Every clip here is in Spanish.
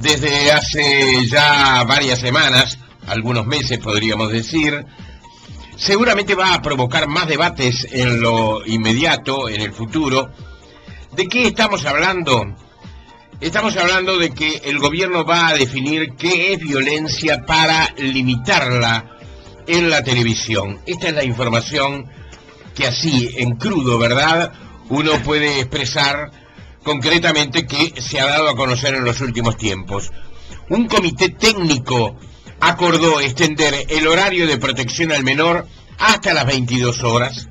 desde hace ya varias semanas, algunos meses podríamos decir, seguramente va a provocar más debates en lo inmediato, en el futuro. ¿De qué estamos hablando? Estamos hablando de que el gobierno va a definir qué es violencia para limitarla en la televisión. Esta es la información que así, en crudo, ¿verdad?, uno puede expresar concretamente que se ha dado a conocer en los últimos tiempos. Un comité técnico acordó extender el horario de protección al menor hasta las 22 horas.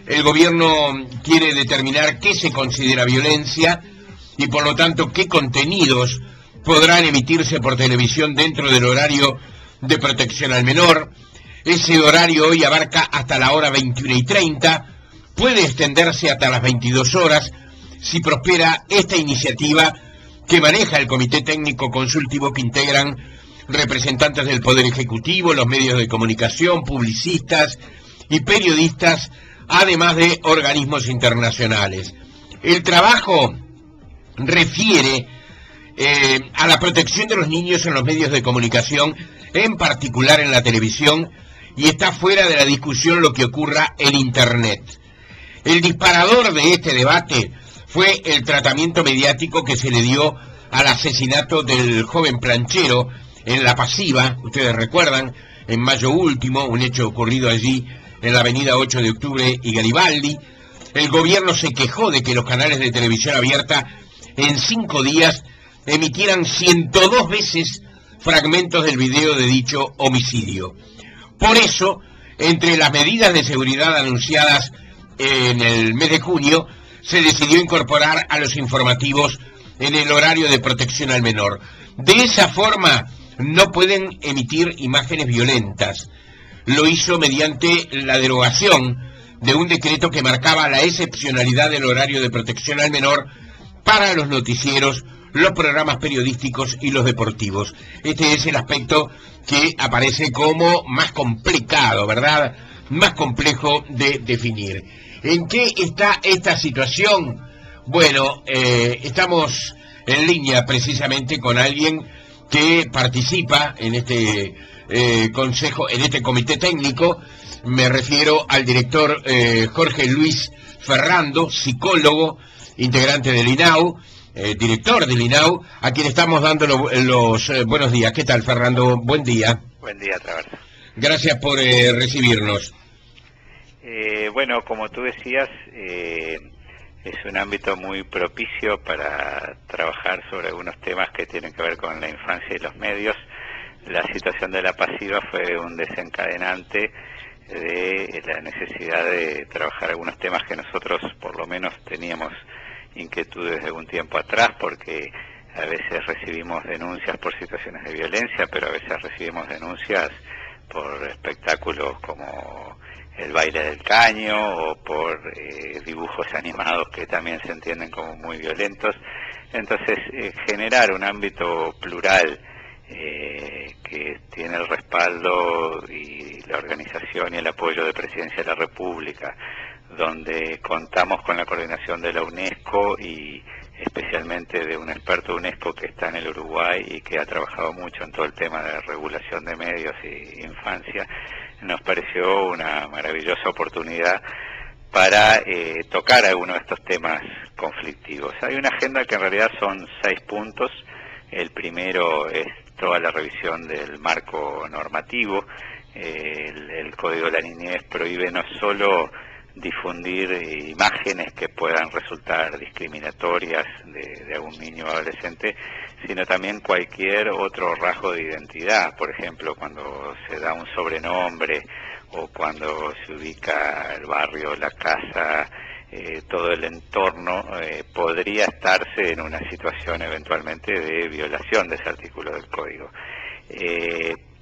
El gobierno quiere determinar qué se considera violencia y por lo tanto qué contenidos podrán emitirse por televisión dentro del horario de protección al menor. Ese horario hoy abarca hasta la hora 21:30, puede extenderse hasta las 22 horas si prospera esta iniciativa que maneja el Comité Técnico Consultivo, que integran representantes del Poder Ejecutivo, los medios de comunicación, publicistas y periodistas, además de organismos internacionales. El trabajo refiere a la protección de los niños en los medios de comunicación, en particular en la televisión, y está fuera de la discusión lo que ocurra en Internet. El disparador de este debate fue el tratamiento mediático que se le dio al asesinato del joven planchero en La Pasiva, ustedes recuerdan, en mayo último, un hecho ocurrido allí en la avenida 8 de octubre y Garibaldi. El gobierno se quejó de que los canales de televisión abierta en 5 días emitieran 102 veces fragmentos del video de dicho homicidio. Por eso, entre las medidas de seguridad anunciadas en el mes de junio, se decidió incorporar a los informativos en el horario de protección al menor. De esa forma no pueden emitir imágenes violentas. Lo hizo mediante la derogación de un decreto que marcaba la excepcionalidad del horario de protección al menor para los noticieros, los programas periodísticos y los deportivos. Este es el aspecto que aparece como más complicado, ¿verdad?, más complejo de definir. ¿En qué está esta situación? Bueno, estamos en línea precisamente con alguien que participa en este consejo, en este comité técnico. Me refiero al director Jorge Luis Ferrando, psicólogo, integrante del INAU, director del INAU, a quien estamos dando los buenos días. ¿Qué tal, Ferrando? Buen día. Buen día, Traverso. Gracias por recibirnos. Bueno, como tú decías, es un ámbito muy propicio para trabajar sobre algunos temas que tienen que ver con la infancia y los medios. La situación de La Pasiva fue un desencadenante de la necesidad de trabajar algunos temas que nosotros por lo menos teníamos inquietudes de un tiempo atrás, porque a veces recibimos denuncias por situaciones de violencia, pero a veces recibimos denuncias por espectáculos como el baile del caño o por dibujos animados que también se entienden como muy violentos. Entonces, generar un ámbito plural que tiene el respaldo y la organización y el apoyo de Presidencia de la República, donde contamos con la coordinación de la UNESCO y especialmente de un experto de UNESCO que está en el Uruguay y que ha trabajado mucho en todo el tema de regulación de medios y infancia, nos pareció una maravillosa oportunidad para tocar algunos de estos temas conflictivos. Hay una agenda que en realidad son 6 puntos. El primero es toda la revisión del marco normativo. El Código de la Niñez prohíbe no solo difundir imágenes que puedan resultar discriminatorias de algún niño o adolescente, sino también cualquier otro rasgo de identidad. Por ejemplo, cuando se da un sobrenombre o cuando se ubica el barrio, la casa, todo el entorno, podría estarse en una situación eventualmente de violación de ese artículo del Código.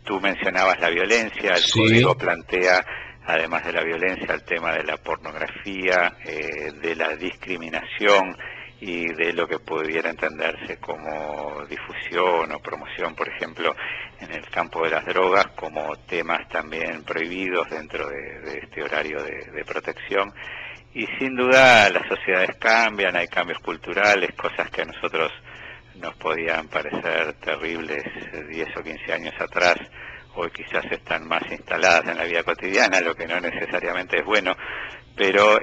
Tú mencionabas la violencia, el Sí. Código plantea, además de la violencia, el tema de la pornografía, de la discriminación y de lo que pudiera entenderse como difusión o promoción, por ejemplo, en el campo de las drogas, como temas también prohibidos dentro de este horario de protección. Y sin duda las sociedades cambian, hay cambios culturales, cosas que a nosotros nos podían parecer terribles 10 o 15 años atrás, hoy quizás están más instaladas en la vida cotidiana, lo que no necesariamente es bueno, pero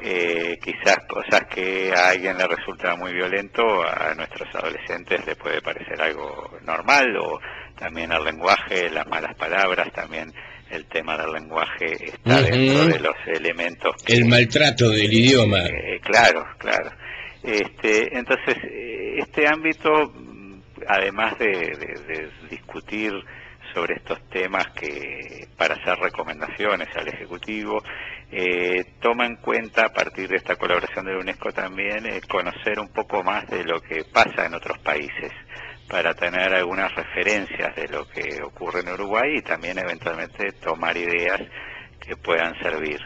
quizás cosas que a alguien le resulta muy violento, a nuestros adolescentes le puede parecer algo normal, o también el lenguaje, las malas palabras, también el tema del lenguaje está dentro de los elementos. El maltrato del idioma. Claro. Entonces, este ámbito, además de discutir sobre estos temas que para hacer recomendaciones al Ejecutivo, toma en cuenta, a partir de esta colaboración de la UNESCO también, conocer un poco más de lo que pasa en otros países, para tener algunas referencias de lo que ocurre en Uruguay y también eventualmente tomar ideas que puedan servir.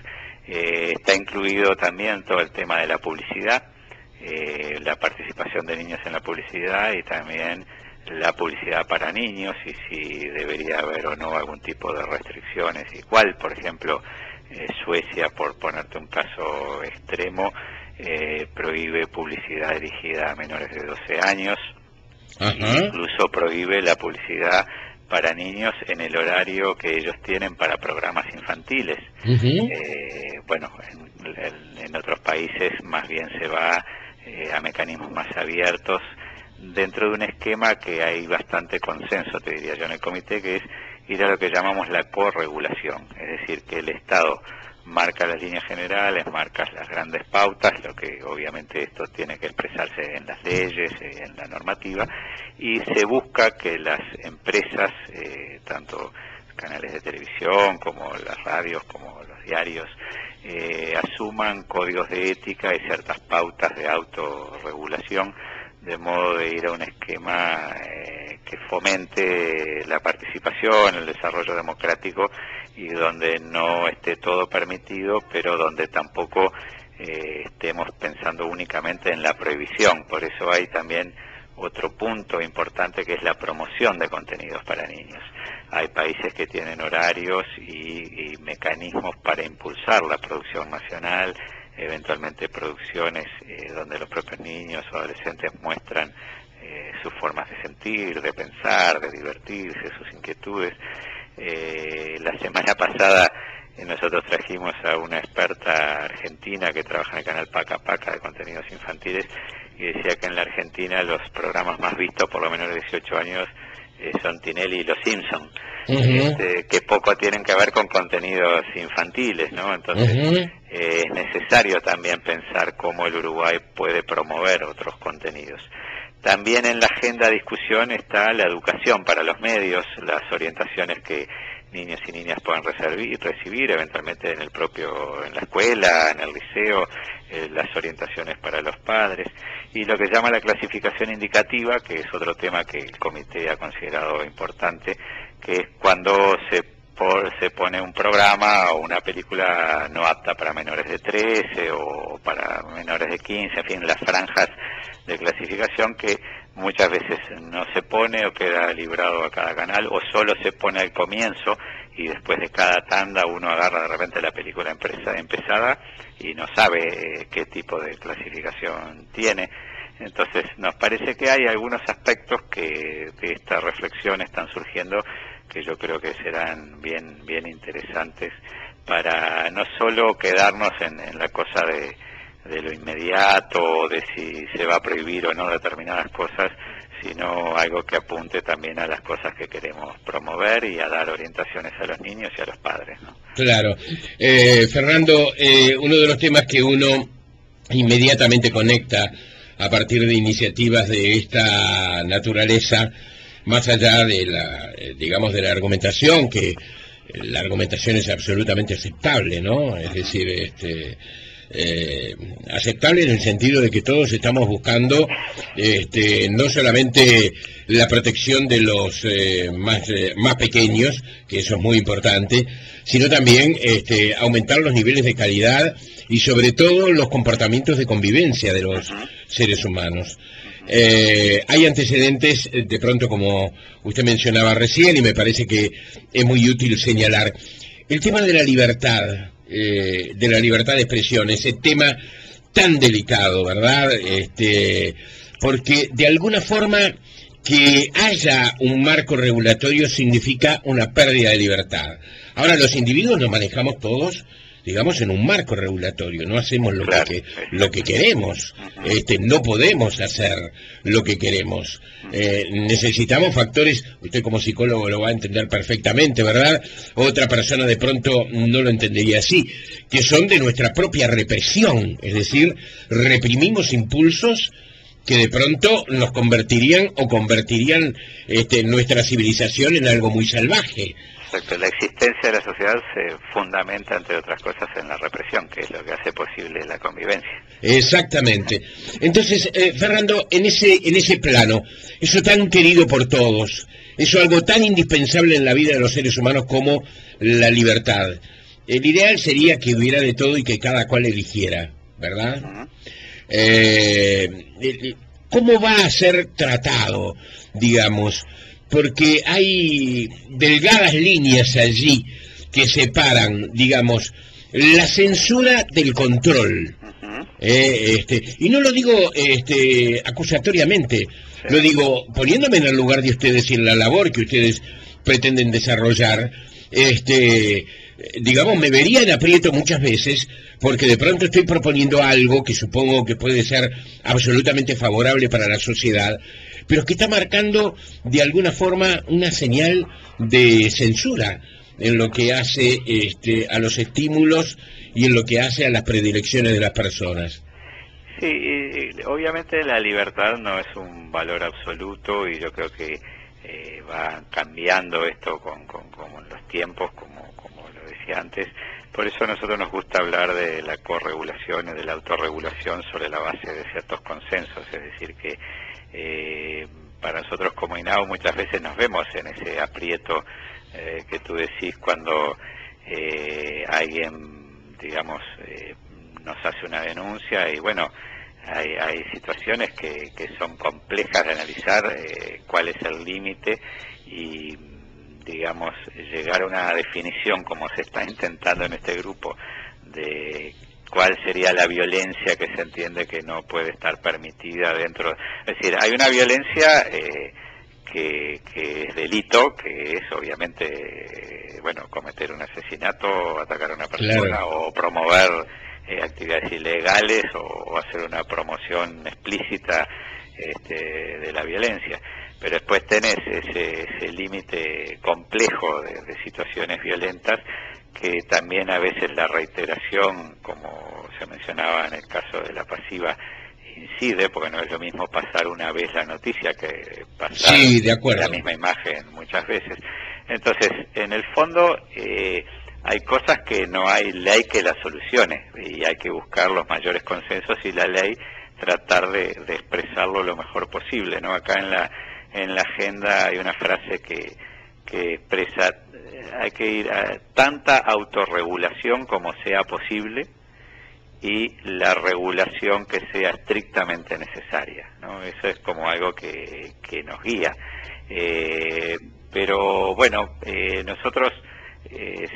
Está incluido también todo el tema de la publicidad, la participación de niños en la publicidad y también la publicidad para niños, y si debería haber o no algún tipo de restricciones, igual, por ejemplo, Suecia, por ponerte un caso extremo, prohíbe publicidad dirigida a menores de 12 años, incluso prohíbe la publicidad para niños en el horario que ellos tienen para programas infantiles. Bueno, en otros países más bien se va a mecanismos más abiertos, dentro de un esquema que hay bastante consenso, te diría yo, en el comité, que es ir a lo que llamamos la corregulación, es decir, que el Estado marca las líneas generales, marca las grandes pautas, lo que obviamente esto tiene que expresarse en las leyes, en la normativa, y se busca que las empresas, tanto canales de televisión como las radios, como los diarios, asuman códigos de ética y ciertas pautas de autorregulación, de modo de ir a un esquema que fomente la participación, el desarrollo democrático, y donde no esté todo permitido, pero donde tampoco estemos pensando únicamente en la prohibición. Por eso hay también otro punto importante, que es la promoción de contenidos para niños. Hay países que tienen horarios y mecanismos para impulsar la producción nacional, eventualmente producciones donde los propios niños o adolescentes muestran sus formas de sentir, de pensar, de divertirse, sus inquietudes. La semana pasada nosotros trajimos a una experta argentina que trabaja en el canal Paca Paca de contenidos infantiles, y decía que en la Argentina los programas más vistos por lo menos de 18 años son Tinelli y Los Simpson, que poco tienen que ver con contenidos infantiles, ¿no? Entonces es necesario también pensar cómo el Uruguay puede promover otros contenidos. También en la agenda de discusión está la educación para los medios, las orientaciones que niños y niñas puedan recibir eventualmente en la escuela, en el liceo, las orientaciones para los padres, y lo que llama la clasificación indicativa, que es otro tema que el comité ha considerado importante, que es cuando se pone un programa o una película no apta para menores de 13 o para menores de 15, en fin, las franjas de clasificación que muchas veces no se pone o queda librado a cada canal, o solo se pone al comienzo y después de cada tanda uno agarra de repente la película empezada y no sabe qué tipo de clasificación tiene. Entonces nos parece que hay algunos aspectos que de esta reflexión están surgiendo, que yo creo que serán bien interesantes, para no solo quedarnos en la cosa de lo inmediato, de si se va a prohibir o no determinadas cosas, sino algo que apunte también a las cosas que queremos promover y a dar orientaciones a los niños y a los padres, ¿no? Claro. Fernando, uno de los temas que uno inmediatamente conecta a partir de iniciativas de esta naturaleza, más allá de de la argumentación, que la argumentación es absolutamente aceptable, ¿no? Es decir, aceptable en el sentido de que todos estamos buscando no solamente la protección de los más pequeños, que eso es muy importante, sino también aumentar los niveles de calidad y sobre todo los comportamientos de convivencia de los seres humanos. Hay antecedentes, de pronto, como usted mencionaba recién, y me parece que es muy útil señalar el tema de la libertad de expresión, ese tema tan delicado, ¿verdad? porque de alguna forma que haya un marco regulatorio significa una pérdida de libertad. Ahora, los individuos nos manejamos todos, digamos, en un marco regulatorio, no hacemos lo que queremos, no podemos hacer lo que queremos. Necesitamos factores, usted como psicólogo lo va a entender perfectamente, ¿verdad? Otra persona de pronto no lo entendería así, que son de nuestra propia represión, es decir, reprimimos impulsos que de pronto nos convertirían nuestra civilización en algo muy salvaje. Exacto, la existencia de la sociedad se fundamenta, entre otras cosas, en la represión, que es lo que hace posible la convivencia. Exactamente. Entonces, Fernando, en ese plano, eso tan querido por todos, eso algo tan indispensable en la vida de los seres humanos como la libertad. El ideal sería que hubiera de todo y que cada cual eligiera, ¿verdad? ¿Cómo va a ser tratado, digamos? Porque hay delgadas líneas allí que separan, digamos, la censura del control. Y no lo digo acusatoriamente, lo digo poniéndome en el lugar de ustedes y en la labor que ustedes pretenden desarrollar. Digamos, me vería en aprieto muchas veces porque de pronto estoy proponiendo algo que supongo que puede ser absolutamente favorable para la sociedad, pero que está marcando de alguna forma una señal de censura en lo que hace a los estímulos y en lo que hace a las predilecciones de las personas. Sí, obviamente la libertad no es un valor absoluto y yo creo que va cambiando esto con los tiempos, como lo decía antes. Por eso a nosotros nos gusta hablar de la corregulación y de la autorregulación sobre la base de ciertos consensos, es decir que para nosotros como INAU muchas veces nos vemos en ese aprieto que tú decís cuando alguien, digamos, nos hace una denuncia y bueno, hay situaciones que son complejas de analizar, cuál es el límite y digamos llegar a una definición como se está intentando en este grupo de cuál sería la violencia que se entiende que no puede estar permitida dentro. Es decir, hay una violencia que es delito, que es obviamente, bueno, cometer un asesinato, atacar a una persona, claro, o promover actividades ilegales o hacer una promoción explícita de la violencia. Pero después tenés ese límite complejo de situaciones violentas que también a veces la reiteración, como se mencionaba en el caso de la pasiva, incide, porque no es lo mismo pasar una vez la noticia que pasar la misma imagen muchas veces. Entonces, en el fondo, hay cosas que no hay ley que las solucione y hay que buscar los mayores consensos y la ley tratar de expresarlo lo mejor posible, ¿no? Acá en la agenda hay una frase que expresa: hay que ir a tanta autorregulación como sea posible y la regulación que sea estrictamente necesaria, ¿no? Eso es como algo que nos guía. Pero bueno, nosotros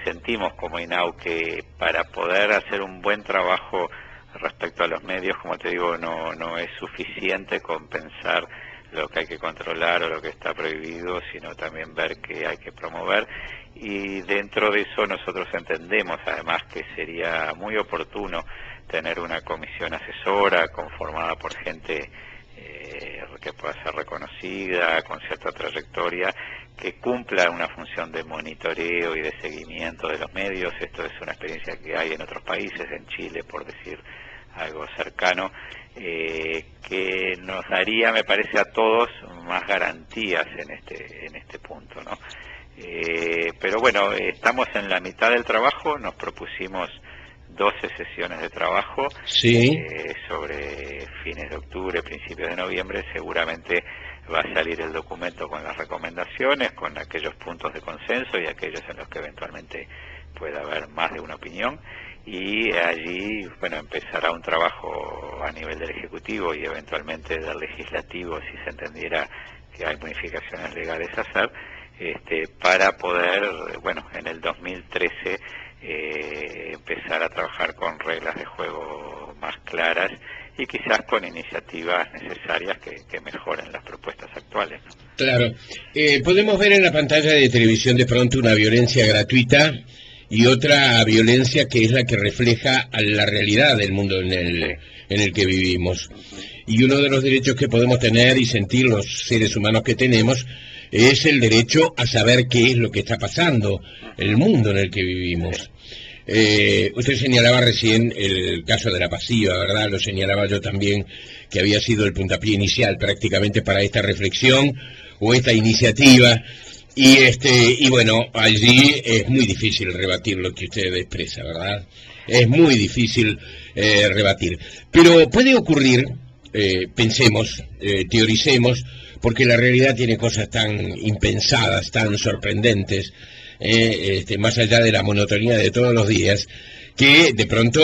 sentimos como INAU que para poder hacer un buen trabajo respecto a los medios, como te digo, no es suficiente con pensar lo que hay que controlar o lo que está prohibido, sino también ver qué hay que promover. Y dentro de eso nosotros entendemos además que sería muy oportuno tener una comisión asesora conformada por gente que pueda ser reconocida, con cierta trayectoria, que cumpla una función de monitoreo y de seguimiento de los medios. Esto es una experiencia que hay en otros países, en Chile, por decir algo cercano, que nos daría, me parece, a todos más garantías en este punto, ¿no? Pero bueno, estamos en la mitad del trabajo, nos propusimos 12 sesiones de trabajo, sí, sobre fines de octubre, principios de noviembre. Seguramente va a salir el documento con las recomendaciones, con aquellos puntos de consenso y aquellos en los que eventualmente pueda haber más de una opinión, y allí, bueno, empezará un trabajo a nivel del Ejecutivo y eventualmente del Legislativo, si se entendiera que hay modificaciones legales a hacer, para poder, bueno, en el 2013 empezar a trabajar con reglas de juego más claras y quizás con iniciativas necesarias que mejoren las propuestas actuales, ¿no? Claro. Podemos ver en la pantalla de televisión de pronto una violencia gratuita y otra violencia que es la que refleja a la realidad del mundo en el que vivimos. Y uno de los derechos que podemos tener y sentir los seres humanos que tenemos es el derecho a saber qué es lo que está pasando, el mundo en el que vivimos. Usted señalaba recién el caso de la pasiva, ¿verdad? Lo señalaba yo también, que había sido el puntapié inicial prácticamente para esta reflexión o esta iniciativa. Y bueno, allí es muy difícil rebatir lo que usted expresa, ¿verdad? Es muy difícil rebatir. Pero puede ocurrir, pensemos, teoricemos, porque la realidad tiene cosas tan impensadas, tan sorprendentes, más allá de la monotonía de todos los días, que de pronto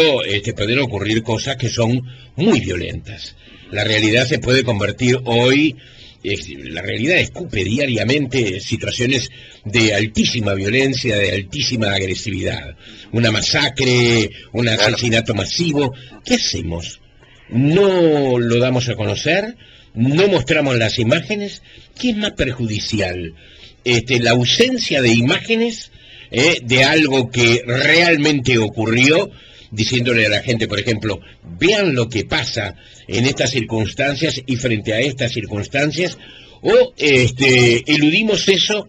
pueden ocurrir cosas que son muy violentas. La realidad se puede convertir hoy, la realidad escupe diariamente situaciones de altísima violencia, de altísima agresividad. Una masacre, un asesinato masivo. ¿Qué hacemos? ¿No lo damos a conocer? ¿No mostramos las imágenes? ¿Qué es más perjudicial? La ausencia de imágenes de algo que realmente ocurrió, diciéndole a la gente, por ejemplo, vean lo que pasa en estas circunstancias y frente a estas circunstancias, o eludimos eso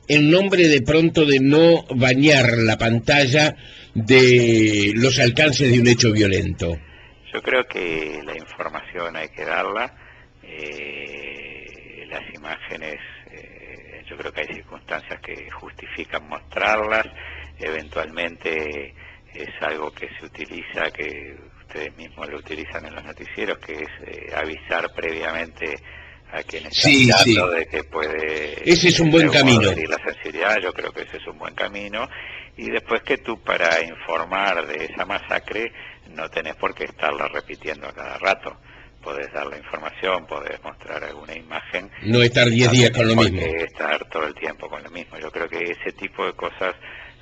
en nombre de pronto de no bañar la pantalla de los alcances de un hecho violento. Yo creo que la información hay que darla, las imágenes, yo creo que hay circunstancias que justifican mostrarlas, eventualmente es algo que se utiliza, que ustedes mismos lo utilizan en los noticieros, que es avisar previamente a quien está mirando de que puede... Ese es un buen camino. La sensibilidad, yo creo que ese es un buen camino, y después que tú para informar de esa masacre no tenés por qué estarla repitiendo a cada rato. Podés dar la información, podés mostrar alguna imagen. No estar 10 días con lo mismo. Estar todo el tiempo con lo mismo. Yo creo que ese tipo de cosas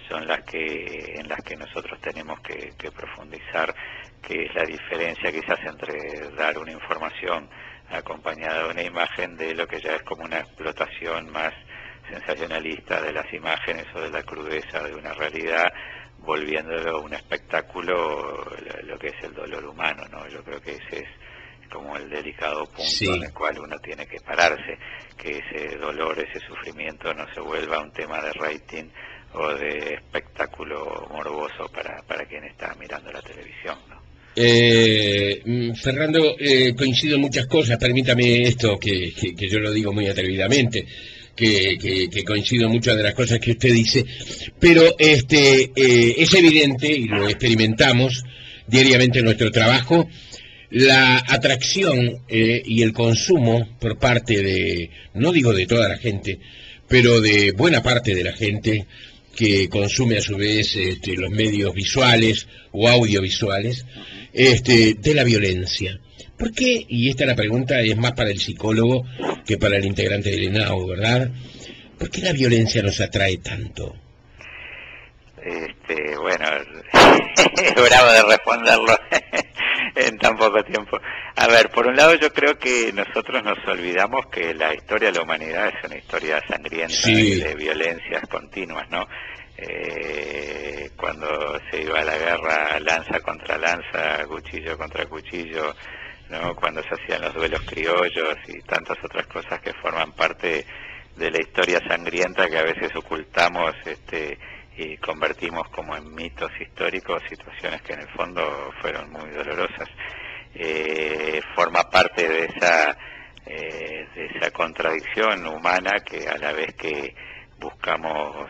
son en las que nosotros tenemos que profundizar, que es la diferencia quizás entre dar una información acompañada de una imagen de lo que ya es como una explotación más sensacionalista de las imágenes o de la crudeza de una realidad, volviéndolo un espectáculo, lo que es el dolor humano, ¿no? Yo creo que ese es como el delicado punto en el cual uno tiene que pararse, que ese dolor, ese sufrimiento no se vuelva un tema de rating o de espectáculo morboso para quien está mirando la televisión, ¿no? Fernando, coincido en muchas cosas, permítame esto, que yo lo digo muy atrevidamente, que coincido en muchas de las cosas que usted dice, pero es evidente, y lo experimentamos diariamente en nuestro trabajo, la atracción y el consumo por parte de, no digo de toda la gente, pero de buena parte de la gente que consume a su vez los medios visuales o audiovisuales, de la violencia. ¿Por qué? Y esta la pregunta es más para el psicólogo que para el integrante del ENAU, ¿verdad? ¿Por qué la violencia nos atrae tanto? Bueno, es bravo de responderlo en tan poco tiempo. A ver, por un lado yo creo que nosotros nos olvidamos que la historia de la humanidad es una historia sangrienta y de violencias continuas, ¿no? Cuando se iba a la guerra lanza contra lanza, cuchillo contra cuchillo, ¿no? Cuando se hacían los duelos criollos y tantas otras cosas que forman parte de la historia sangrienta que a veces ocultamos y convertimos como en mitos históricos, situaciones que en el fondo fueron muy dolorosas. Forma parte de esa contradicción humana que a la vez que buscamos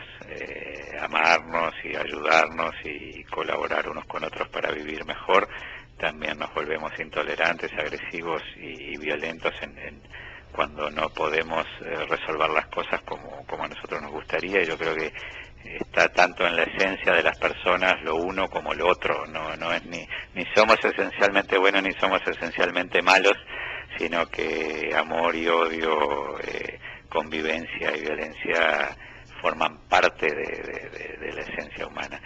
amarnos y ayudarnos y colaborar unos con otros para vivir mejor, también nos volvemos intolerantes, agresivos y violentos cuando no podemos resolver las cosas como a nosotros nos gustaría. Y yo creo que está tanto en la esencia de las personas lo uno como lo otro, no es ni somos esencialmente buenos ni somos esencialmente malos, sino que amor y odio, convivencia y violencia forman parte de la esencia humana,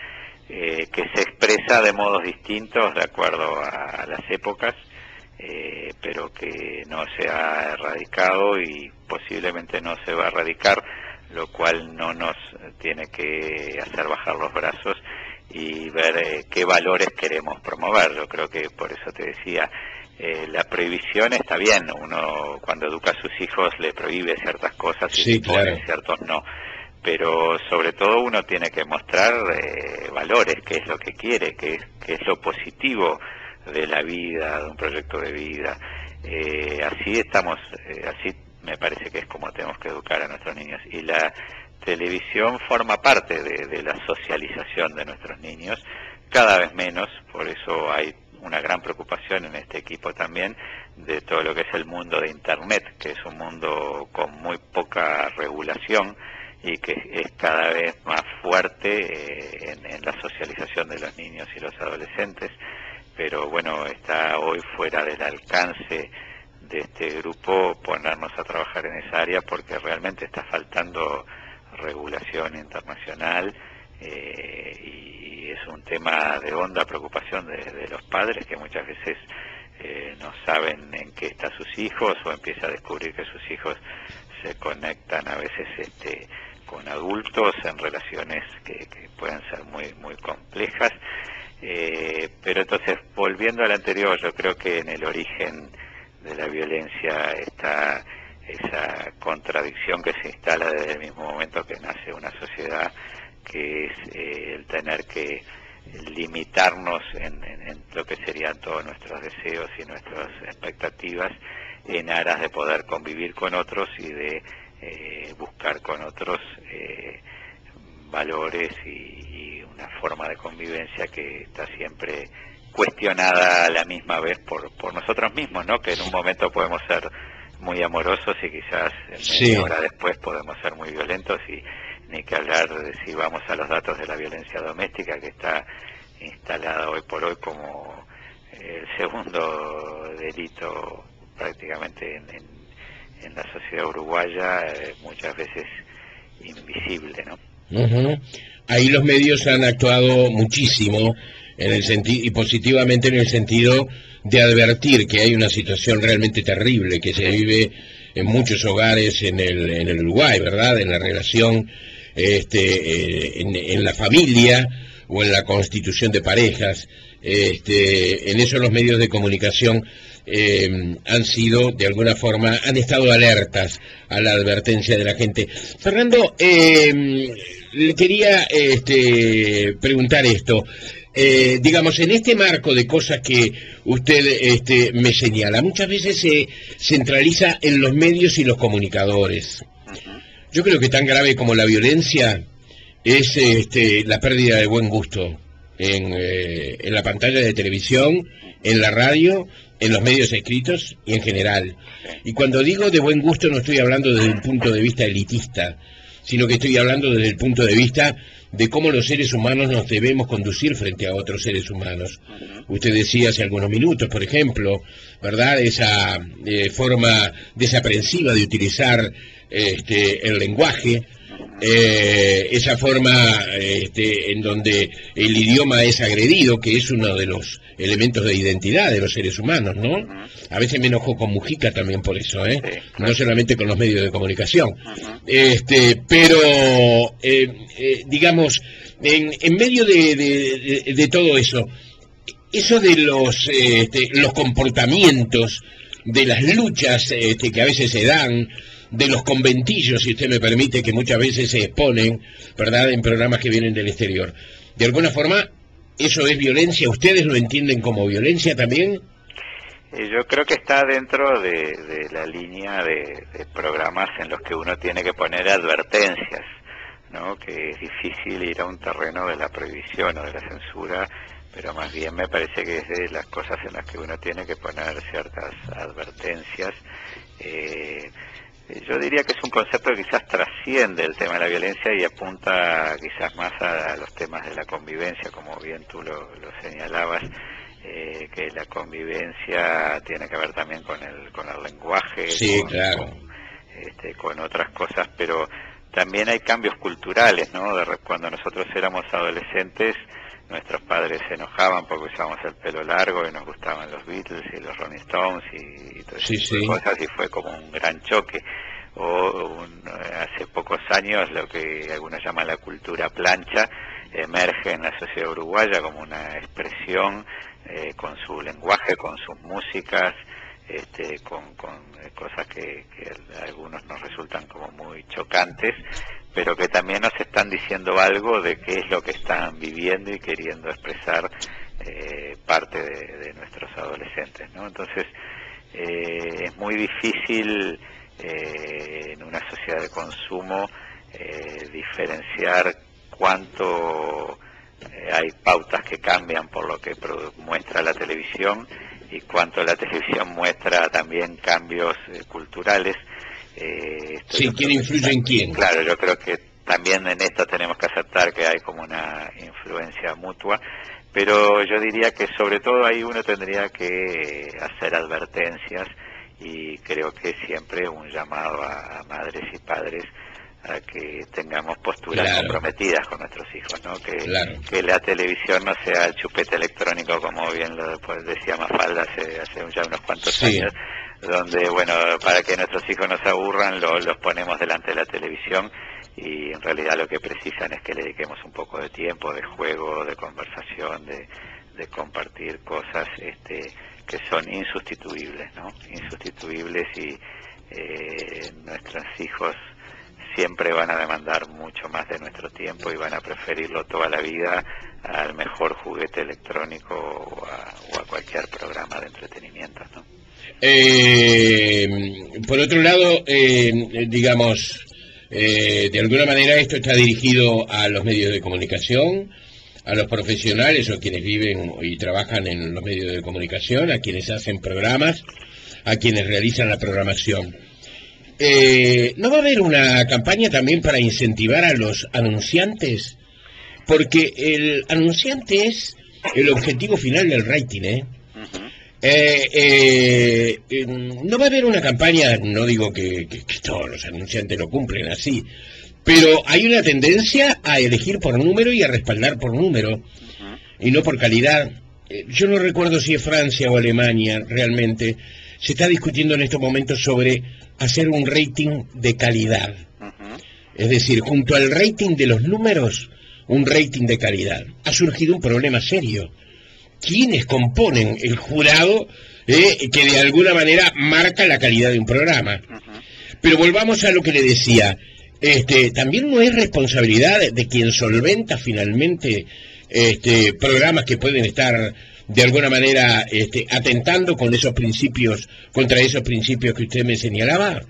que se expresa de modos distintos de acuerdo a las épocas pero que no se ha erradicado y posiblemente no se va a erradicar, lo cual no nos tiene que hacer bajar los brazos y ver qué valores queremos promover. Yo creo que por eso te decía, la prohibición está bien, uno cuando educa a sus hijos le prohíbe ciertas cosas y sí, claro, ciertos no, pero sobre todo uno tiene que mostrar valores, qué es lo que quiere, qué es lo positivo de la vida, de un proyecto de vida. Así estamos, así me parece que es como tenemos que educar a nuestros niños, y la televisión forma parte de la socialización de nuestros niños, cada vez menos, por eso hay una gran preocupación en este equipo también de todo lo que es el mundo de Internet, que es un mundo con muy poca regulación y que es cada vez más fuerte en la socialización de los niños y los adolescentes, pero bueno, está hoy fuera del alcance de este grupo ponernos a trabajar en esa área porque realmente está faltando regulación internacional y es un tema de honda preocupación de los padres que muchas veces no saben en qué están sus hijos o empieza a descubrir que sus hijos se conectan a veces con adultos en relaciones que pueden ser muy complejas, pero entonces volviendo al anterior, yo creo que en el origen de la violencia está esa contradicción que se instala desde el mismo momento que nace una sociedad, que es el tener que limitarnos en lo que serían todos nuestros deseos y nuestras expectativas en aras de poder convivir con otros y de buscar con otros valores y una forma de convivencia que está siempre cuestionada a la misma vez por nosotros mismos, ¿no? Que en un momento podemos ser muy amorosos y quizás media hora después podemos ser muy violentos, y ni que hablar de si vamos a los datos de la violencia doméstica, que está instalada hoy por hoy como el segundo delito prácticamente en la sociedad uruguaya, muchas veces invisible, ¿no? Ahí los medios han actuado muchísimo en el sentido, y positivamente en el sentido de advertir que hay una situación realmente terrible que se vive en muchos hogares en el Uruguay, ¿verdad? En la relación, en la familia o en la constitución de parejas. En eso los medios de comunicación han sido, de alguna forma, han estado alertas a la advertencia de la gente. Fernando, le quería preguntar esto. Digamos, en este marco de cosas que usted me señala, muchas veces se centraliza en los medios y los comunicadores. Yo creo que tan grave como la violencia es la pérdida de buen gusto en la pantalla de televisión, en la radio, en los medios escritos y en general. Y cuando digo de buen gusto no estoy hablando desde un punto de vista elitista, sino que estoy hablando desde el punto de vista de cómo los seres humanos nos debemos conducir frente a otros seres humanos. Usted decía hace algunos minutos, por ejemplo, ¿verdad?, esa forma desaprensiva de utilizar el lenguaje, esa forma en donde el idioma es agredido, que es uno de los elementos de identidad de los seres humanos, ¿no? A veces me enojo con Mujica también por eso, no solamente con los medios de comunicación. Pero digamos, en medio de todo eso, eso de los comportamientos, de las luchas que a veces se dan, de los conventillos, si usted me permite, que muchas veces se exponen, ¿verdad?, en programas que vienen del exterior. De alguna forma, ¿eso es violencia? ¿Ustedes lo entienden como violencia también? Yo creo que está dentro de la línea de programas en los que uno tiene que poner advertencias, ¿no? Que es difícil ir a un terreno de la prohibición o de la censura, pero más bien me parece que es de las cosas en las que uno tiene que poner ciertas advertencias. Yo diría que es un concepto que quizás trasciende el tema de la violencia y apunta quizás más a los temas de la convivencia, como bien tú lo señalabas, que la convivencia tiene que ver también con el lenguaje, sí, claro, con otras cosas, pero también hay cambios culturales, ¿no? Cuando nosotros éramos adolescentes nuestros padres se enojaban porque usábamos el pelo largo y nos gustaban los Beatles y los Rolling Stones y todo ese tipo de cosas, y fue como un gran choque. Hace pocos años lo que algunos llaman la cultura plancha emerge en la sociedad uruguaya como una expresión con su lenguaje, con sus músicas, con cosas que a algunos nos resultan como muy chocantes, pero que también nos están diciendo algo de qué es lo que están viviendo y queriendo expresar parte de nuestros adolescentes, ¿no? Entonces es muy difícil en una sociedad de consumo diferenciar cuánto hay pautas que cambian por lo que muestra la televisión y cuánto la televisión muestra también cambios culturales. Sí, ¿quién influye en quién? Claro, yo creo que también en esto tenemos que aceptar que hay como una influencia mutua, pero yo diría que sobre todo ahí uno tendría que hacer advertencias, y creo que siempre un llamado a madres y padres a que tengamos posturas comprometidas con nuestros hijos, ¿no? Que la televisión no sea el chupete electrónico, como bien lo decía Mafalda hace ya unos cuantos años, donde, bueno, para que nuestros hijos no se aburran, los ponemos delante de la televisión, y en realidad lo que precisan es que le dediquemos un poco de tiempo, de juego, de conversación, de compartir cosas que son insustituibles, ¿no? Insustituibles, y nuestros hijos siempre van a demandar mucho más de nuestro tiempo y van a preferirlo toda la vida al mejor juguete electrónico o a cualquier programa de entretenimiento, ¿no? Por otro lado, digamos, de alguna manera esto está dirigido a los medios de comunicación, a los profesionales o quienes viven y trabajan en los medios de comunicación, a quienes hacen programas, a quienes realizan la programación. ¿No va a haber una campaña también para incentivar a los anunciantes? Porque el anunciante es el objetivo final del rating, ¿eh? No va a haber una campaña, no digo que todos los anunciantes lo cumplen así, pero hay una tendencia a elegir por número y a respaldar por número, y no por calidad. Yo no recuerdo si es Francia o Alemania, realmente se está discutiendo en estos momentos sobre hacer un rating de calidad. Es decir, junto al rating de los números, un rating de calidad. Ha surgido un problema serio. ¿Quiénes componen el jurado que de alguna manera marca la calidad de un programa? Pero volvamos a lo que le decía. También no es responsabilidad de quien solventa finalmente programas que pueden estar de alguna manera atentando con esos principios, contra esos principios que usted me señalaba.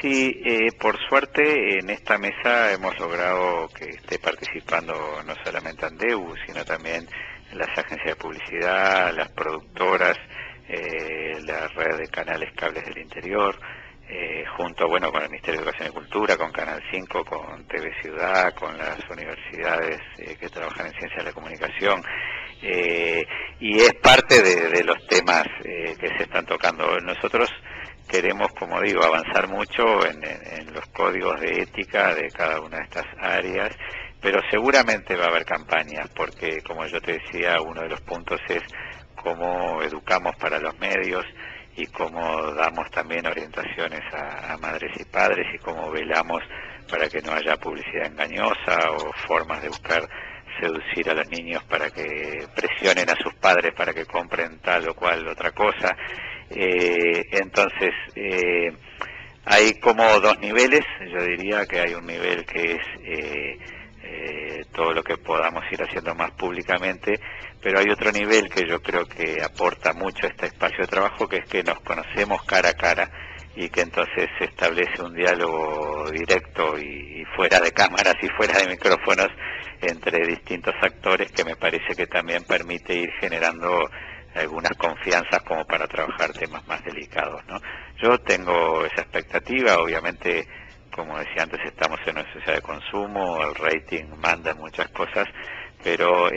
Sí, por suerte en esta mesa hemos logrado que esté participando no solamente Andeu, sino también las agencias de publicidad, las productoras, la red de canales cables del interior, junto con el Ministerio de Educación y Cultura, con Canal 5, con TV Ciudad, con las universidades que trabajan en Ciencias de la Comunicación, y es parte de los temas que se están tocando. Nosotros queremos, como digo, avanzar mucho en los códigos de ética de cada una de estas áreas, pero seguramente va a haber campañas, porque, como yo te decía, uno de los puntos es cómo educamos para los medios y cómo damos también orientaciones a madres y padres, y cómo velamos para que no haya publicidad engañosa o formas de buscar seducir a los niños para que presionen a sus padres para que compren tal o cual otra cosa. Entonces hay como dos niveles. Yo diría que hay un nivel que es todo lo que podamos ir haciendo más públicamente, pero hay otro nivel que yo creo que aporta mucho a este espacio de trabajo, que es que nos conocemos cara a cara, y que entonces se establece un diálogo directo y fuera de cámaras y fuera de micrófonos entre distintos actores, que me parece que también permite ir generando algunas confianzas como para trabajar temas más delicados, ¿no? Yo tengo esa expectativa. Obviamente, como decía antes, estamos en una sociedad de consumo, el rating manda en muchas cosas, pero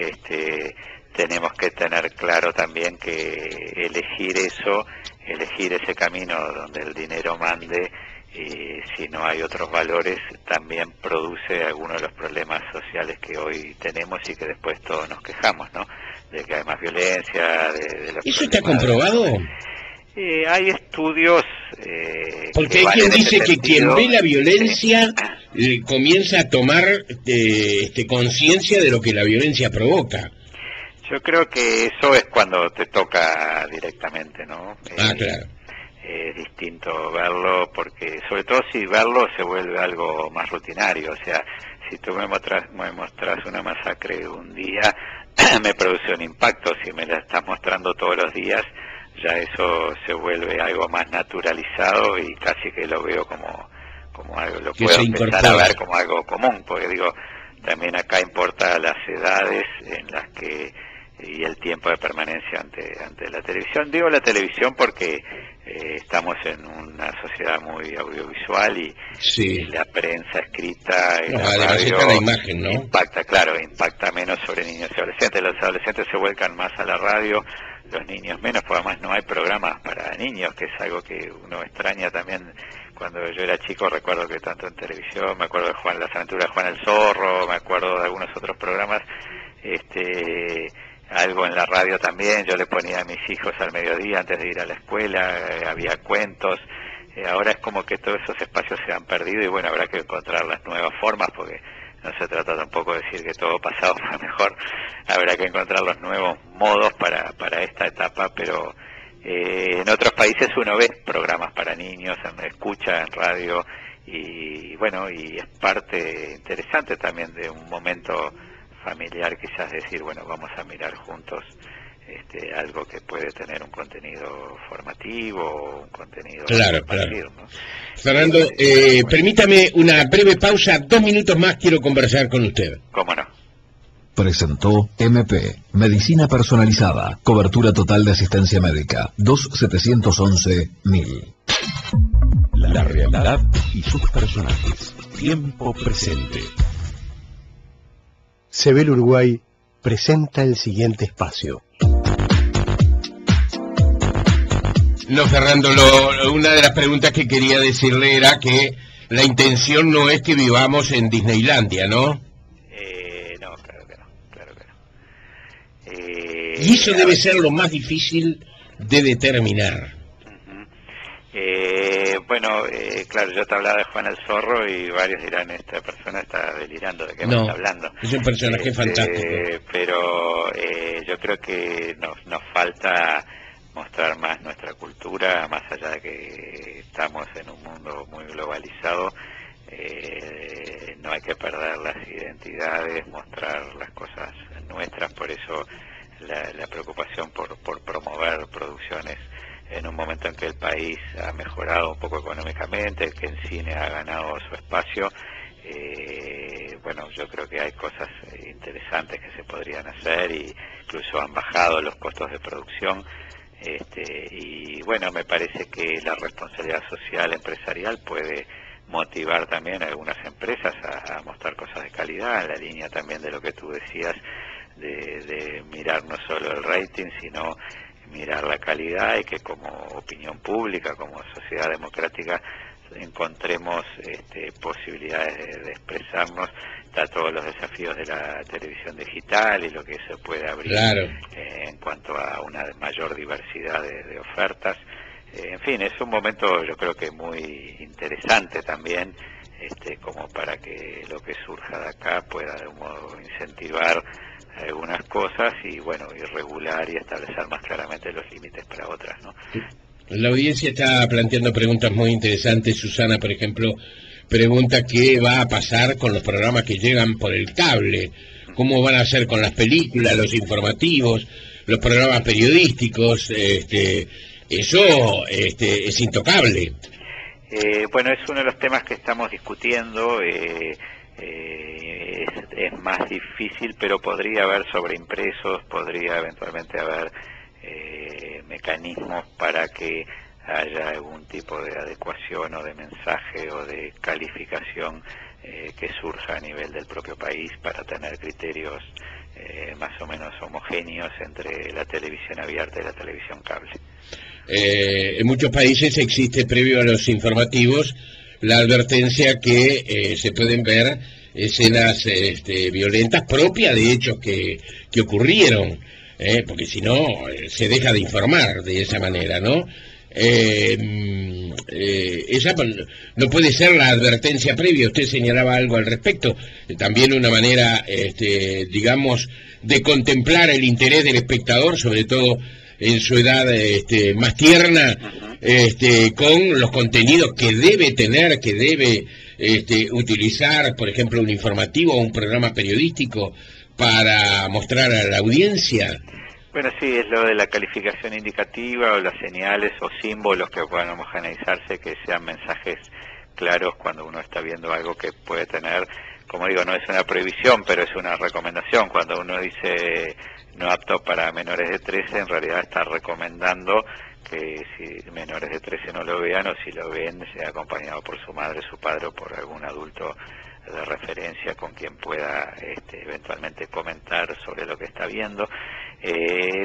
tenemos que tener claro también que elegir ese camino donde el dinero mande si no hay otros valores, también produce algunos de los problemas sociales que hoy tenemos y que después todos nos quejamos, ¿no? De que hay más violencia, de los ¿Eso está comprobado? Hay estudios porque hay quien dice que quien ve la violencia comienza a tomar conciencia de lo que la violencia provoca. Yo creo que eso es cuando te toca directamente, ¿no? Claro. Es distinto verlo, porque sobre todo si verlo se vuelve algo más rutinario. O sea, si tú me mostrás una masacre un día, me produce un impacto. Si me la estás mostrando todos los días, ya eso se vuelve algo más naturalizado y casi que lo veo como algo, lo puedo empezar a ver como algo común, porque digo, también acá importa las edades en las que y el tiempo de permanencia ante la televisión. Digo la televisión porque estamos en una sociedad muy audiovisual y la prensa escrita y la radio la imagen, ¿no? impacta menos sobre niños y adolescentes. Los adolescentes se vuelcan más a la radio, los niños menos, porque además no hay programas para niños, que es algo que uno extraña también. Cuando yo era chico recuerdo que tanto en televisión, me acuerdo de Las aventuras de Juan el Zorro, me acuerdo de algunos otros programas, algo en la radio también, yo le ponía a mis hijos al mediodía antes de ir a la escuela, había cuentos, ahora es como que todos esos espacios se han perdido y bueno, habrá que encontrar las nuevas formas, porque no se trata tampoco de decir que todo pasado fue mejor, habrá que encontrar los nuevos modos para esta etapa, pero en otros países uno ve programas para niños, escucha en radio y bueno, y es parte interesante también de un momento familiar, quizás decir, bueno, vamos a mirar juntos algo que puede tener un contenido formativo, un contenido compartir, ¿no? Fernando, permítame una breve pausa, 2 minutos más, quiero conversar con usted. ¿Cómo no? Presentó MP, Medicina Personalizada, cobertura total de asistencia médica, 2711-1000. La realidad y sus personajes, tiempo presente. Sebel Uruguay presenta el siguiente espacio. No, Fernando, una de las preguntas que quería decirle era que la intención no es que vivamos en Disneylandia, ¿no? No, claro que no. Y eso debe ser lo más difícil de determinar. Bueno, claro, yo te hablaba de Juan el Zorro y varios dirán, esta persona está delirando, ¿de qué me está hablando? Es un personaje fantástico. Pero yo creo que nos falta mostrar más nuestra cultura, más allá de que estamos en un mundo muy globalizado, no hay que perder las identidades, mostrar las cosas nuestras, por eso la preocupación por promover producciones en un momento en que el país ha mejorado un poco económicamente, que el cine ha ganado su espacio. Bueno, yo creo que hay cosas interesantes que se podrían hacer y incluso han bajado los costos de producción. Y bueno, me parece que la responsabilidad social empresarial puede motivar también a algunas empresas a mostrar cosas de calidad, en la línea también de lo que tú decías, de mirar no solo el rating, sino mirar la calidad, y que como opinión pública, como sociedad democrática, encontremos posibilidades de expresarnos. Está todos los desafíos de la televisión digital y lo que se puede abrir en cuanto a una mayor diversidad de ofertas. En fin, es un momento yo creo que muy interesante también, como para que lo que surja de acá pueda de un modo incentivar algunas cosas y bueno, y regular y establecer más claramente los límites para otras, ¿no? La audiencia está planteando preguntas muy interesantes. Susana, por ejemplo, pregunta qué va a pasar con los programas que llegan por el cable, cómo van a ser con las películas, los informativos, los programas periodísticos. Eso es intocable. Bueno, es uno de los temas que estamos discutiendo. Es más difícil, pero podría haber sobreimpresos, podría eventualmente haber mecanismos para que haya algún tipo de adecuación o de mensaje o de calificación que surja a nivel del propio país para tener criterios más o menos homogéneos entre la televisión abierta y la televisión cable. En muchos países existe, previo a los informativos, la advertencia que se pueden ver escenas violentas propias de hechos que ocurrieron, porque si no se deja de informar de esa manera, ¿no? Esa no puede ser la advertencia previa. Usted señalaba algo al respecto, también una manera, digamos, de contemplar el interés del espectador, sobre todo en su edad más tierna, con los contenidos que debe tener, que debe utilizar, por ejemplo, un informativo o un programa periodístico para mostrar a la audiencia. Bueno, sí, es lo de la calificación indicativa o las señales o símbolos que puedan homogeneizarse, que sean mensajes claros cuando uno está viendo algo que puede tener, como digo, no es una prohibición, pero es una recomendación. Cuando uno dice no apto para menores de 13, en realidad está recomendando que si menores de 13 no lo vean, o si lo ven, sea acompañado por su madre, su padre o por algún adulto de referencia con quien pueda eventualmente comentar sobre lo que está viendo.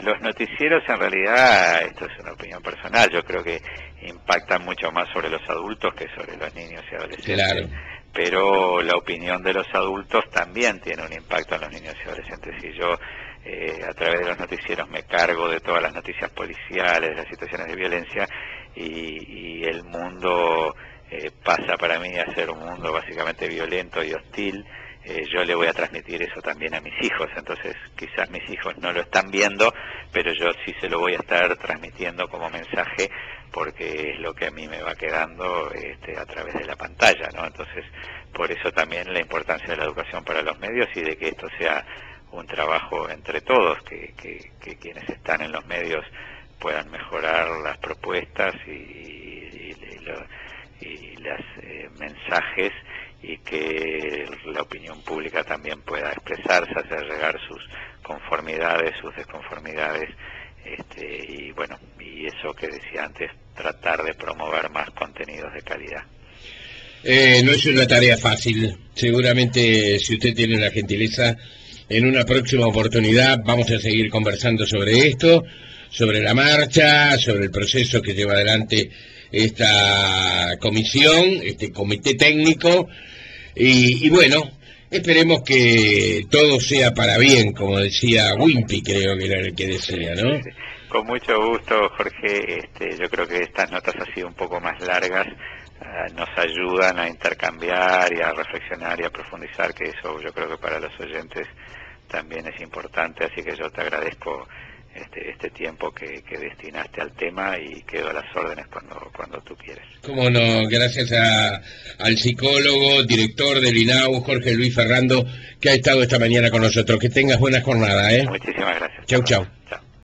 Los noticieros, en realidad, esto es una opinión personal, yo creo que impactan mucho más sobre los adultos que sobre los niños y adolescentes. Claro. Pero la opinión de los adultos también tiene un impacto en los niños y adolescentes. Si yo a través de los noticieros me cargo de todas las noticias policiales, de las situaciones de violencia, y el mundo pasa para mí a ser un mundo básicamente violento y hostil, yo le voy a transmitir eso también a mis hijos. Entonces quizás mis hijos no lo están viendo, pero yo sí se lo voy a estar transmitiendo como mensaje, porque es lo que a mí me va quedando a través de la pantalla, ¿no? Entonces, por eso también la importancia de la educación para los medios, y de que esto sea un trabajo entre todos, que quienes están en los medios puedan mejorar las propuestas y los mensajes, y que la opinión pública también pueda expresarse, hacer llegar sus conformidades, sus desconformidades, y bueno, y eso que decía antes, tratar de promover más contenidos de calidad. No es una tarea fácil. Seguramente, si usted tiene la gentileza, en una próxima oportunidad vamos a seguir conversando sobre esto, sobre la marcha, sobre el proceso que lleva adelante esta comisión, este comité técnico, y bueno, esperemos que todo sea para bien, como decía Wimpy, creo que era el que decía, ¿no? Sí. Con mucho gusto, Jorge. Yo creo que estas notas así un poco más largas nos ayudan a intercambiar y a reflexionar y a profundizar, que eso yo creo que para los oyentes también es importante, así que yo te agradezco este tiempo que destinaste al tema, y quedo a las órdenes cuando tú quieres. Cómo no, gracias al psicólogo, director del INAU, Jorge Luis Ferrando, que ha estado esta mañana con nosotros. Que tengas buena jornada, ¿eh? Muchísimas gracias. Chau, chau. Chao.